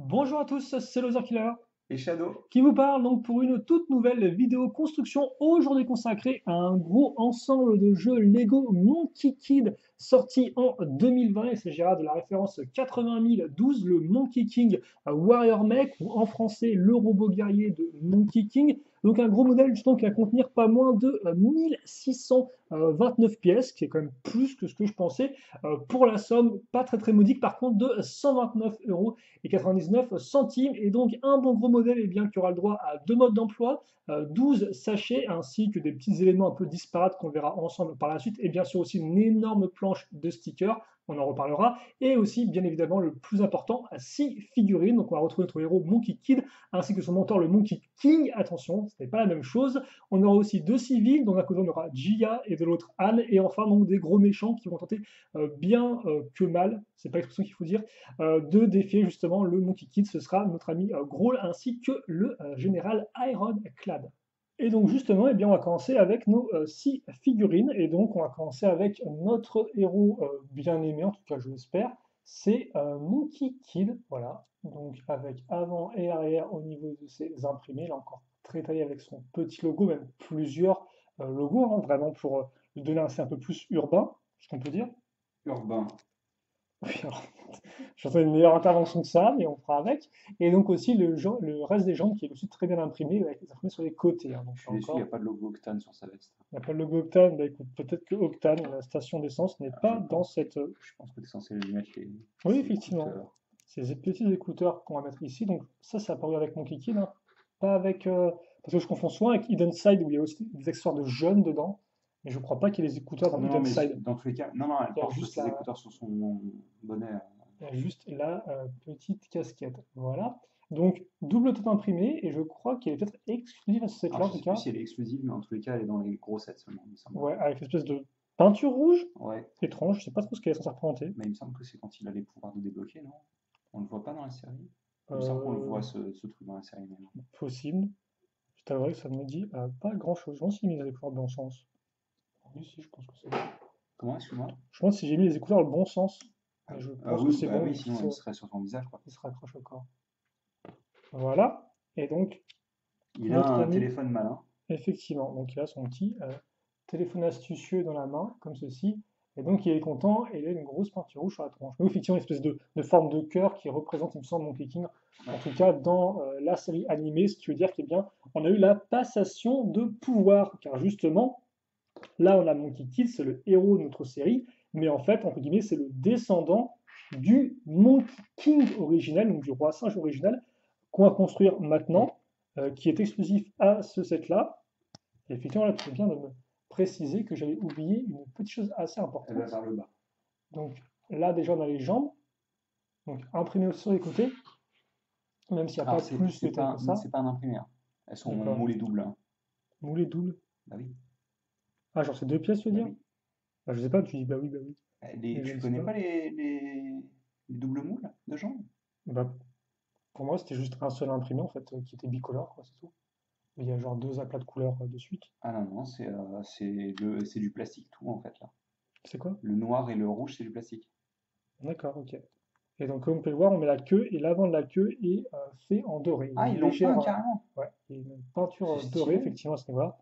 Bonjour à tous, c'est Loser Killer Et Shadow? qui vous parle donc pour une toute nouvelle vidéo construction aujourd'hui consacrée à un gros ensemble de jeux Lego Monkey Kid sorti en 2020. Il s'agira de la référence 80 012, le Monkey King Warrior Mech ou en français le robot guerrier de Monkey King. Donc un gros modèle justement qui va contenir pas moins de 1629 pièces, qui est quand même plus que ce que je pensais, pour la somme pas très modique par contre de 129 € et 99 centimes. Et donc un bon gros modèle bien, qui aura le droit à deux modes d'emploi, 12 sachets ainsi que des petits éléments un peu disparates qu'on verra ensemble par la suite, et bien sûr aussi une énorme planche de stickers, on en reparlera, et aussi bien évidemment le plus important, 6 figurines. Donc on va retrouver notre héros Monkey Kid ainsi que son mentor le Monkey King. Attention, ce n'est pas la même chose. On aura aussi deux civils, dont d'un côté on aura Gia et de l'autre Anne, et enfin donc des gros méchants qui vont tenter bien que mal, c'est pas l'expression qu'il faut dire, de défier justement le Monkey Kid. Ce sera notre ami Growl ainsi que le général Ironclad. Et donc justement, eh bien, on va commencer avec nos 6 figurines. Et donc on va commencer avec notre héros bien aimé, en tout cas je l'espère. C'est Monkey Kid, voilà. Donc avec avant et arrière au niveau de ses imprimés, là encore très taillé avec son petit logo, même plusieurs logos, hein, vraiment pour lui donner un style un peu plus urbain, ce qu'on peut dire. Urbain. Oui, alors, j'entends une meilleure intervention que ça, mais on fera avec. Et donc aussi le reste des jambes qui est aussi très bien imprimé, avec les imprimés sur les côtés, hein. Donc Je là suis déçu, il n'y a encore, pas de logo Octane sur sa veste. il n'y a pas le logo Octane. Bah écoute, peut-être que Octane, la station d'essence, n'est Ah, je pas dans pense. cette. Je pense que tu es censé lui mettre Oui, ses effectivement. écouteurs. Ces petits écouteurs qu'on va mettre ici. Donc ça, c'est apparu avec mon Kiki, hein. Pas avec. Parce que je confonds souvent avec Hidden Side, où il y a aussi des accessoires de jeunes dedans. Mais je crois pas qu'il y ait les écouteurs dans Non, non, Hidden mais Side. dans tous les cas, non, non, elle Il y a porte juste ses la, écouteurs sur son bonnet. Il y a juste la petite casquette. Voilà. Donc, double tête imprimée, et je crois qu'elle est peut-être exclusive à ce Alors, set-là, en je tout sais plus cas. si elle est exclusive, mais en tous les cas, elle est dans les gros sets seulement, il me semble. Ouais, avec une espèce de peinture rouge, Ouais, étrange, je sais pas trop ce qu'elle est censée représenter. mais il me semble que c'est quand il a les pouvoirs de débloquer, non? On le voit pas dans la série? Il me semble qu'on le Euh, voit ce truc dans la série même. Possible. Je t'avouerai que ça me dit pas grand-chose. Je pense si j'ai mis les écouteurs dans le bon sens. Oui, si, je pense que c'est bon. Comment, excuse-moi? Je pense si j'ai mis les écouteurs dans le bon sens. Mais je pense que Oui, c'est bah bon, oui, donc sinon elle serait sur son visage, quoi. il se raccroche au corps. Voilà. Et donc, Il a notre un ami. téléphone malin. Effectivement, donc il a son petit téléphone astucieux dans la main, comme ceci, et donc il est content, et il a une grosse peinture rouge sur la tronche. Mais effectivement, une espèce de forme de cœur qui représente, il me semble, Monkey King, en Ouais. tout cas dans la série animée, ce qui veut dire qu'on on a eu la passation de pouvoir, car justement, là on a Monkey King, c'est le héros de notre série, mais en fait, entre guillemets, c'est le descendant du Monkey King original, donc du roi singe original, qu'on va construire maintenant, qui est exclusif à ce set-là. Et effectivement, là, tu fais bien de me préciser que j'avais oublié une petite chose assez Elle va importante. vers le bas. Donc là, déjà, on a les jambes, donc imprimées aussi sur les côtés, même s'il n'y a Alors, pas plus de détails que ça. c'est pas un imprimé, hein. Elles sont D'accord. moulées doubles, hein. Moulé double. Bah oui, Ah, genre c'est deux pièces, tu veux bah dire? oui. Bah, je sais pas, tu dis bah oui, bah oui. Mais je Tu ne sais connais pas. pas les doubles moules de jambes? Bah, pour moi, c'était juste un seul imprimé, en fait, qui était bicolore, quoi, c'est tout. Il y a genre deux aplats de couleurs de suite. Ah non, non, c'est du plastique tout en fait là. C'est quoi? Le noir et le rouge, c'est du plastique. D'accord, ok. Et donc, comme on peut le voir, on met la queue, et l'avant de la queue est fait en doré. Il y a Ah, une ils l'ont peint légère, carrément. ouais, il y a une peinture C'est dorée, stylé. effectivement, à ce niveau-là,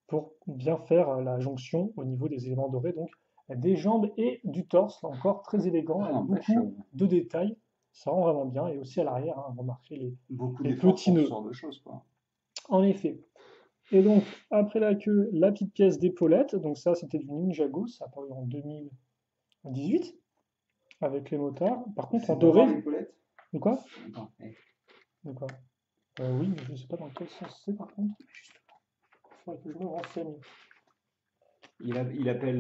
pour bien faire la jonction au niveau des éléments dorés, donc des jambes et du torse, là encore très élégant, Ah, avec n'empêche, beaucoup de détails. Ça rend vraiment bien, et aussi à l'arrière, hein, remarquez beaucoup les d'efforts petits pour ce nœuds. genre de choses, quoi. En effet. Et donc, après la queue, la petite pièce d'épaulette, donc ça, c'était du Ninjago, ça a apparu en 2018, avec les motards. Par contre, en C'est pas voir doré, l'épaulette? de quoi? Attends, De quoi? Oui, mais je ne sais pas dans quel sens c'est, par contre. Il faudrait que je me renseigne. il appelle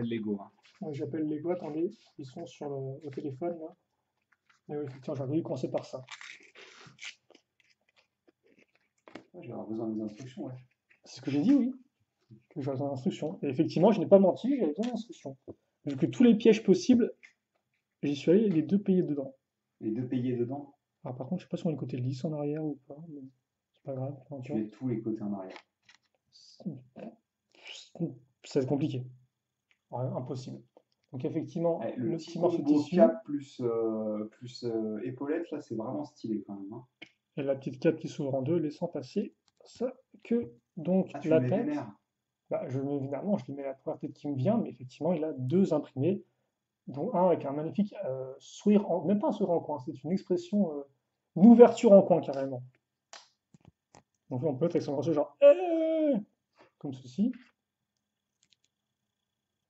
Lego, hein. J'appelle les gars, attendez, ils sont sur le téléphone, là. Mais oui, effectivement, j'avais commencer par ça. Ouais, je vais avoir besoin des instructions, ouais. C'est ce que j'ai dit, oui, que j'avais besoin d'instructions. Et effectivement, je n'ai pas menti, j'avais besoin d'instructions. Vu que tous les pièges possibles, j'y suis allé les deux payés dedans. Les deux payés dedans, Alors, par contre, je sais pas si on a le côté lisse en arrière ou pas, mais c'est pas grave, peu tu importe. mets tous les côtés en arrière. Ça va être compliqué. Ouais, impossible. Donc effectivement, Eh, le le petit petit morceau de combo tissu cap plus épaulette, là, c'est vraiment stylé quand même, hein. et la petite cape qui s'ouvre en deux, laissant passer sa queue. Donc Ah, tu le la mets tête, vénère. bah, je mets évidemment, je lui mets la première tête qui me vient, mais effectivement, il a deux imprimés, dont un avec un magnifique sourire, même pas un sourire en coin, c'est une expression, une ouverture en coin carrément. Donc là, on peut être avec son morceau genre comme ceci.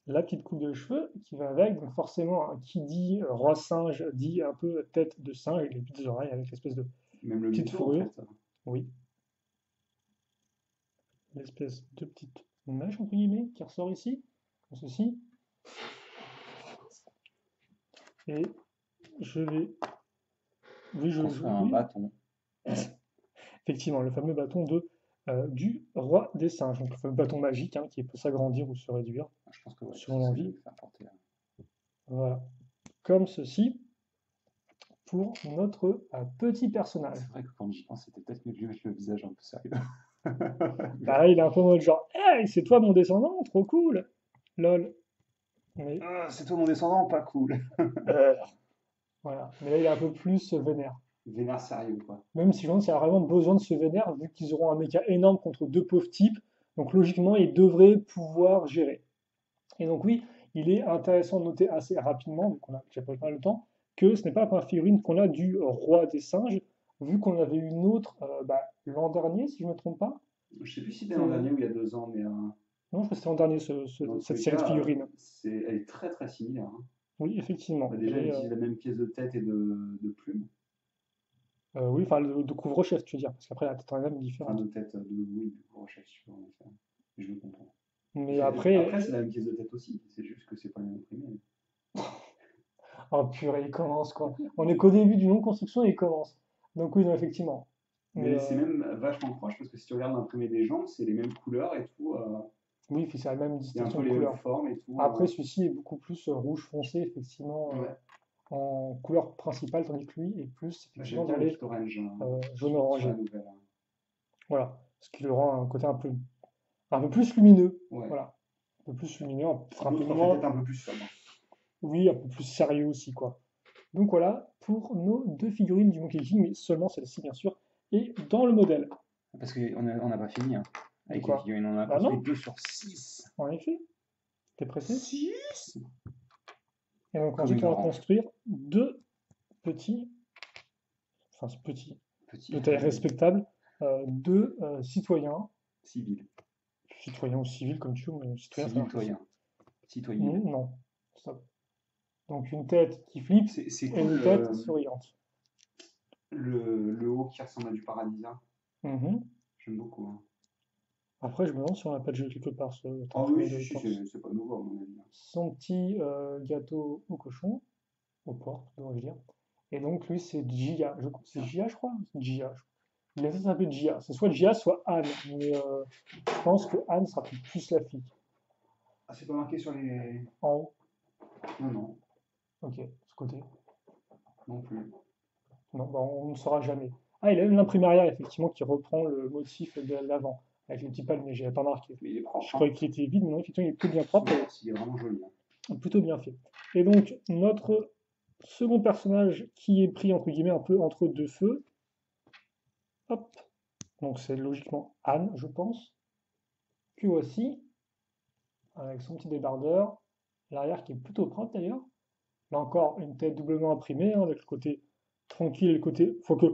La petite coupe de cheveux qui va avec, donc forcément, hein, qui dit roi singe dit un peu tête de singe avec les petites oreilles, avec l'espèce de Même le petite mytho, en fourrure, fait. oui, l'espèce de petite mèche entre guillemets qui ressort ici, comme ceci, et je vais, oui, Construire un oui, bâton. effectivement, le fameux bâton du roi des singes, donc le fameux bâton magique hein, qui peut s'agrandir ou se réduire Ah, je pense que ouais, selon c'est ça que je l'envie, vais faire porter là. voilà, comme ceci pour notre petit personnage. C'est vrai que quand j'y pense, c'était peut-être mieux de lui mettre le visage un peu sérieux. Bah là, il est un peu en mode genre, hey, c'est toi mon descendant, trop cool, lol. Mais, Ah, c'est toi mon descendant, pas cool. euh, voilà. Mais là, il est un peu plus vénère. Vénère sérieux, quoi. Même si je me demande s'il y a vraiment besoin de se vénère, vu qu'ils auront un méca énorme contre deux pauvres types. Donc logiquement, ils devraient pouvoir gérer. Et donc oui, il est intéressant de noter assez rapidement, vu qu'on a déjà pas mal de temps, que ce n'est pas la première figurine qu'on a du roi des singes, vu qu'on avait une autre bah, l'an dernier, si je ne me trompe pas. Je sais plus si c'était l'an C'est- dernier ou il y a 2 ans, mais Non, je crois que c'était l'an dernier, dans tous cette les série de cas, figurines. elle est très très similaire, hein. Oui, Bah, effectivement. déjà, elle utilise la même pièce de tête et de plume. Oui, enfin, de couvre-chef, tu veux dire, parce qu'après, la tête en elle-même est Enfin, différente. de tête, oui, de gros-chef, si tu veux, en effet. Je me comprends. Mais après, Après, c'est la même pièce de tête aussi, c'est juste que c'est pas le même imprimé. oh purée, il commence, quoi. On est qu'au début d'une longue construction et il commence. Donc oui, non, effectivement. Mais Mais c'est même vachement proche parce que si tu regardes l'imprimer des jambes, c'est les mêmes couleurs et tout. oui, puis c'est la même Il y a un distinction peu de les mêmes couleurs. formes et tout. Après, celui-ci est beaucoup plus rouge foncé, effectivement, Ouais. en couleur principale, tandis que lui est plus, Bah, effectivement, j'aime dans bien le les kit orange jaune sur la orangé. nouvelle, hein. Voilà. Ce qui le rend un côté un peu plus lumineux. Ouais. Voilà. Un peu plus lumineux, un peu L'autre en fait peut-être moins, un peu plus sobre. oui, un peu plus sérieux aussi, quoi. Donc voilà pour nos deux figurines du Monkey King, mais seulement celle-ci bien sûr, et dans le modèle. Parce qu'on n'a pas fini, hein, De avec les quoi? figurines. On en a Bah construit non, 2 sur 6. en effet, t'es pressé? 6. Et donc Comme ensuite une on va orange. construire deux petits, enfin petits, de Petit. taille respectable, deux citoyens, Civil. citoyens ou civils comme tu veux, mais citoyens ça Civil marche aussi. toyen. Citoyenne. Non, stop. Donc une tête qui flippe C'est et cool une tête souriante. le haut qui ressemble à du paradisa. Mhm. J'aime beaucoup, hein. Après je me demande si on n'a pas déjà quelque part ce Ah oui, imprimé si, de si, torse. c'est pas nouveau à mon avis, hein. Son petit gâteau au cochon, aux portes, devrais-je dire. Et donc lui c'est Gia, c'est Gia je crois? Gia. Il essaie de s'appeler Gia. C'est soit Gia, soit Anne. Mais je pense que Anne sera plus la fille. Ah, c'est pas marqué sur les. En haut. Non, non, Ok, ce côté. non plus. Non, bah, on ne saura jamais. Ah, il a même l'imprimerie arrière, effectivement, qui reprend le motif de l'avant, avec les petits palmiers. J'avais pas marqué. Mais il est Je propre, hein. croyais qu'il était vide, mais non, effectivement, il est plutôt bien propre Il est vraiment joli, hein. et plutôt bien fait. Et donc, notre second personnage qui est pris, entre guillemets, un peu entre deux feux. Hop. Donc, c'est logiquement Anne, je pense. Que voici, avec son petit débardeur. L'arrière qui est plutôt propre d'ailleurs. Là encore, une tête doublement imprimée, hein, avec le côté tranquille et le côté. Faut que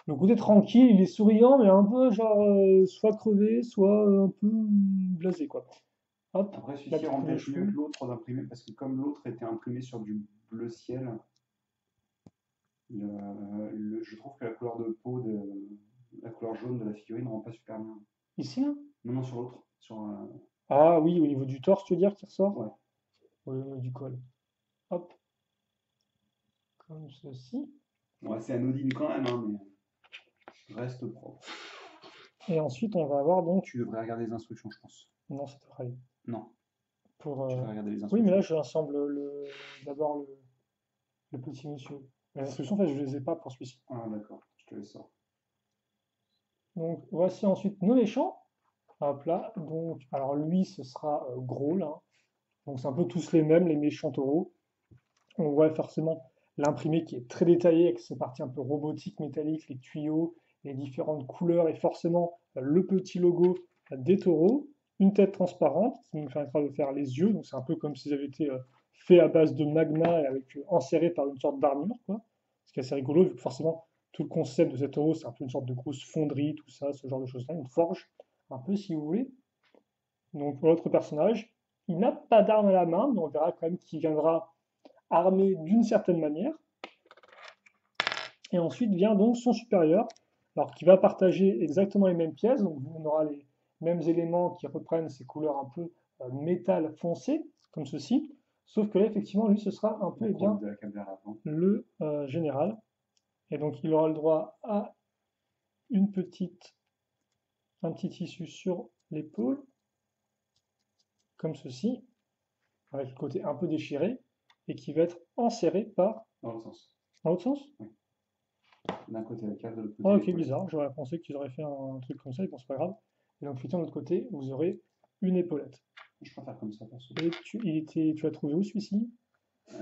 le côté tranquille, il est souriant, mais un peu genre soit crevé, soit un peu blasé, quoi. Hop, Après, la celui-ci petite rend coupe de peut-être mieux cheveux. que l'autre d'imprimé parce que comme l'autre était imprimé sur du bleu ciel, je trouve que la couleur de peau la couleur jaune de la figurine rend pas super bien. Ici, là? Non, non, sur l'autre. Ah oui, au niveau du torse, tu veux dire, qui ressort? Ouais. Oui, du col. Hop, comme ceci. Ouais, c'est anodine quand même, hein, mais reste propre. Et ensuite, on va avoir donc. Tu devrais regarder les instructions, je pense. Non, c'est pareil. Non, Pour, tu devrais regarder les oui, mais là, instructions. j'assemble d'abord le petit monsieur. Les instructions, en fait, je les ai pas pour celui-ci. Ah, d'accord, je te laisse ça. Donc, voici ensuite nos méchants. Hop là, donc, alors lui, ce sera Growl, hein. Donc c'est un peu tous les mêmes, les méchants taureaux. On voit forcément l'imprimé qui est très détaillé avec ses parties un peu robotiques, métalliques, les tuyaux, les différentes couleurs et forcément le petit logo des taureaux. Une tête transparente qui nous permettra de faire les yeux. Donc c'est un peu comme s'ils avaient été faits à base de magma et avec enserrés par une sorte d'armure, quoi. Ce qui est assez rigolo vu que forcément tout le concept de cet taureau c'est un peu une sorte de grosse fonderie, tout ça, ce genre de choses-là, une forge, un peu si vous voulez. Donc pour l'autre personnage, il n'a pas d'arme à la main, mais on verra quand même qu'il viendra armé d'une certaine manière. Et ensuite vient donc son supérieur, alors qui va partager exactement les mêmes pièces. Donc on aura les mêmes éléments qui reprennent ces couleurs un peu métal foncé, comme ceci. Sauf que là, effectivement, lui, ce sera un peu La eh bien, croix de la caméra avant. le général. Et donc il aura le droit à un petit tissu sur l'épaule, comme ceci, avec le côté un peu déchiré, et qui va être enserré par... Dans l'autre sens. Dans l'autre sens? Oui. D'un côté la cave, de l'autre Ah, côté ok, l'épaule. bizarre. J'aurais pensé qu'ils auraient fait un truc comme ça, et bon, c'est pas grave. Et donc, effectivement, de l'autre côté, vous aurez une épaulette. Je préfère comme ça, perso. Et tu l'as trouvé où celui-ci?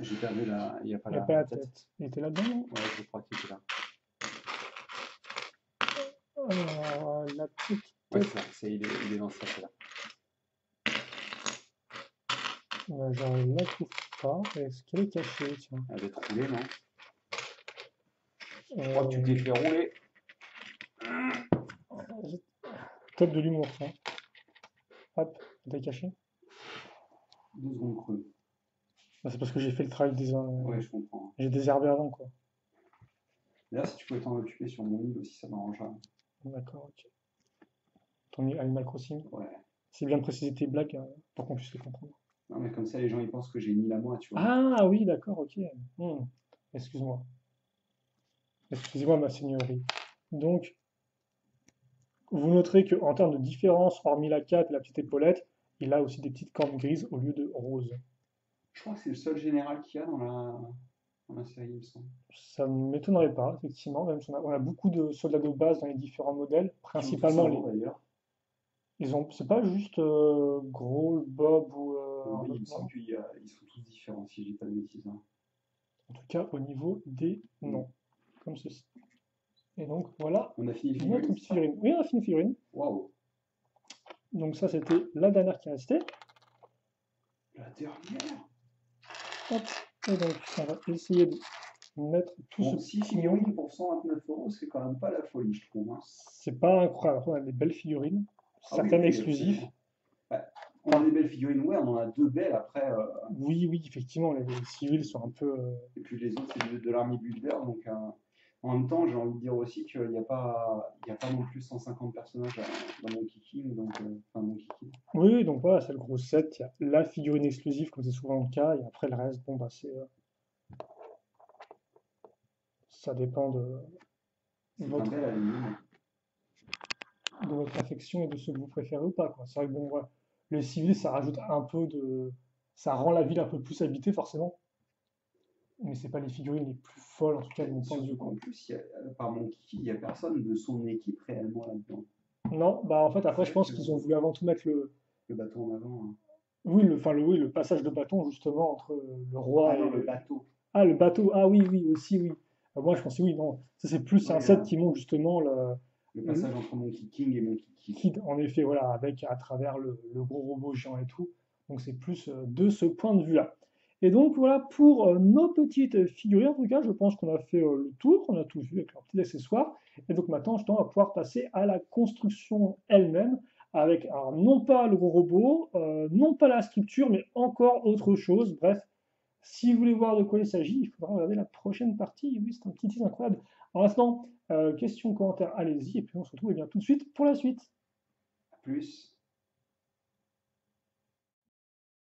J'ai perdu la. Il n'y a pas Il n'y a la pas la tête. tête. Il était là-dedans, non? Ouais, je crois qu'il était là. Alors, la petite Ouais, tête, c'est ça. Il est dans cette là. je ne la trouve pas. Est-ce qu'elle est cachée? Tiens. Elle va être roulée, non? Je crois que tu t'es fait rouler. Top de l'humour, ça. Hop, elle est cachée. 2 secondes creux. Bah, c'est parce que j'ai fait le travail des... Ouais, je comprends. J'ai désherbé avant, quoi. D'ailleurs, si tu pouvais t'en occuper sur mon île aussi, ça m'arrangerait. D'accord, ok. Ton Animal Crossing. Ouais. C'est bien de préciser tes blagues pour qu'on puisse les comprendre. Non, mais comme ça, les gens ils pensent que j'ai une île à moi, tu vois. Ah oui, d'accord, ok. Hmm. Excuse-moi. Excusez-moi, ma seigneurie. Donc, vous noterez qu'en termes de différence, hormis la cape et la petite épaulette, il a aussi des petites cornes grises au lieu de rose. Je crois que c'est le seul général qu'il y a dans la série, il me semble. Ça ne m'étonnerait pas, effectivement, même si on a beaucoup de soldats de base dans les différents modèles, Qui ont tous principalement un les. nom, d'ailleurs. C'est pas juste Grohl, Bob ou un Oui, il autre me semble nom. qu'ils sont tous différents, si je dis pas de bêtises, hein. En tout cas, au niveau des noms, comme ceci. Et donc, voilà On a fini les notre figurines, petite c'est ça? figurine. Oui, on a fini figurine. Waouh! Donc ça, c'était la dernière qui restait. La dernière! Hop. Et donc, on va essayer de mettre tout Bon, ce 6 petit monde. figurines pour 129 euros, c'est quand même pas la folie, je trouve, hein. C'est pas incroyable. Après, on a des belles figurines, Ah oui, certaines oui, exclusives. absolument. Ouais. On a des belles figurines, ouais, on en a 2 belles après. Oui, oui, effectivement, les civils sont un peu. Et puis les autres, c'est de l'army builder. Donc, en même temps, j'ai envie de dire aussi qu'il n'y a pas non plus 150 personnages dans Monkey King. Donc, enfin, Monkey King. Oui, oui, donc voilà, c'est le gros set. Il y a la figurine exclusive, comme c'est souvent le cas, et après le reste, bon, bah, ça dépend C'est un votre, bel aluminium. de votre affection et de ce que vous préférez ou pas, quoi. C'est vrai que bon, voilà, le civil, ça rajoute un peu de. Ça rend la ville un peu plus habitée, forcément. Mais c'est pas les figurines les plus folles, en tout cas, de mon point de vue, Surtout quoi. qu'en plus, par Monkey King, il n'y a personne de son équipe réellement là-dedans. Non, bah en fait, après, C'est je vrai pense que qu'ils ont voulu avant tout mettre le. le bateau en avant, hein. Oui, oui, le passage de bâton, justement, entre le roi Ah et non, le bateau. Ah, le bateau, ah oui, oui, aussi, oui. Moi, je pensais, oui, non. Ça, c'est plus un Ouais, set qui montre justement le le passage entre Monkey King et Monkey Kid. kid, en effet, voilà, avec à travers le gros robot géant et tout. Donc, c'est plus de ce point de vue-là. Et donc, voilà pour nos petites figurines. En tout cas, je pense qu'on a fait le tour, on a tout vu avec leurs petits accessoires. Et donc, maintenant, je tends à pouvoir passer à la construction elle-même, avec, alors, non pas le gros robot, non pas la structure, mais encore autre chose. Bref, si vous voulez voir de quoi il s'agit, il faudra regarder la prochaine partie. Oui, c'est un petit tease incroyable. En l'instant, questions, commentaires, allez-y, et puis on se retrouve eh bien, tout de suite pour la suite. Plus.